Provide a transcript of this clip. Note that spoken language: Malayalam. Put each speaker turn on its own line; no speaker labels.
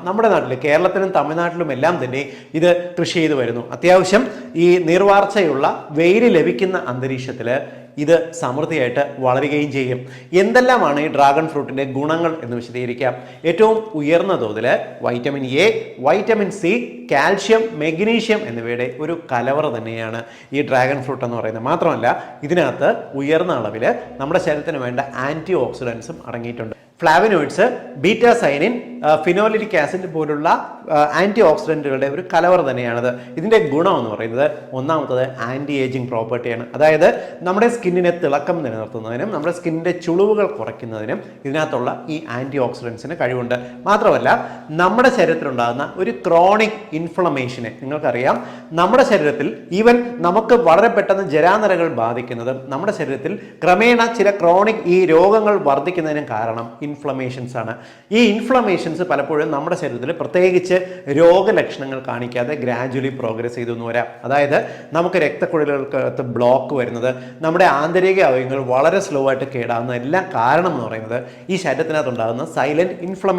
നമ്മുടെ നാട്ടിൽ കേരളത്തിലും തമിഴ്നാട്ടിലും എല്ലാം തന്നെ ഇത് കൃഷി ചെയ്തു വരുന്നു. അത്യാവശ്യം ഈ നീർവാർച്ചയുള്ള വെയിൽ ലഭിക്കുന്ന അന്തരീക്ഷത്തിൽ ഇത് സമൃദ്ധിയായിട്ട് വളരുകയും ചെയ്യും. എന്തെല്ലാമാണ് ഈ ഡ്രാഗൺ ഫ്രൂട്ടിന്റെ ഗുണങ്ങൾ എന്ന് വിശദീകരിക്കാം. ഏറ്റവും ഉയർന്ന തോതിൽ vitamin A, vitamin C, calcium, magnesium എന്നിവയുടെ ഒരു കലവറ തന്നെയാണ് ഈ ഡ്രാഗൺ ഫ്രൂട്ട് എന്ന് പറയുന്നത്. മാത്രമല്ല ഇതിനകത്ത് ഉയർന്ന അളവിൽ നമ്മുടെ ശരീരത്തിന് വേണ്ട ആന്റി ഓക്സിഡൻസും അടങ്ങിയിട്ടുണ്ട്. ഫ്ലാവനോയിഡ്സ്, ബീറ്റാ സൈനിൻ, ഫിനോലിക് ആസിഡ് പോലുള്ള ആന്റി ഓക്സിഡന്റുകളുടെ ഒരു കലവറ തന്നെയാണിത്. ഇതിന്റെ ഗുണം എന്ന് പറയുന്നത് ഒന്നാമത്തത് ആന്റി ഏജിങ് പ്രോപ്പർട്ടിയാണ്. അതായത് നമ്മുടെ സ്കിന്നിനെ തിളക്കം നിലനിർത്തുന്നതിനും നമ്മുടെ സ്കിന്നിന്റെ ചുളിവുകൾ കുറയ്ക്കുന്നതിനും ഇതിനകത്തുള്ള ഈ ആന്റി ഓക്സിഡൻസിന് കഴിവുണ്ട്. മാത്രമല്ല നമ്മുടെ ശരീരത്തിലുണ്ടാകുന്ന ഒരു ക്രോണിക് ഇൻഫ്ലമേഷനെ, നിങ്ങൾക്കറിയാം നമ്മുടെ ശരീരത്തിൽ ഈവൻ നമുക്ക് വളരെ പെട്ടെന്ന് ജരാനരകൾ ബാധിക്കുന്നതും നമ്മുടെ ശരീരത്തിൽ ക്രമേണ ചില ക്രോണിക് ഈ രോഗങ്ങൾ വർദ്ധിക്കുന്നതിനും കാരണം ഇൻഫ്ലമേഷൻസ് ആണ്. ഈ ഇൻഫ്ലമേഷൻസ് പലപ്പോഴും നമ്മുടെ ശരീരത്തിൽ പ്രത്യേകിച്ച് രോഗലക്ഷണങ്ങൾ കാണിക്കാതെ ഗ്രാജുവലി പ്രോഗ്രസ് ചെയ്തു വരാം. അതായത് നമുക്ക് രക്തക്കുഴലുകൾക്ക് ബ്ലോക്ക് വരുന്നത്, നമ്മുടെ ആന്തരിക അവയവങ്ങൾ വളരെ സ്ലോ ആയിട്ട് കേടാവുന്ന എല്ലാം കാരണം എന്ന് പറയുന്നത് ഈ ശരീരത്തിനകത്തുണ്ടാകുന്ന സൈലന്റ് ഇൻഫ്ലമേഷൻ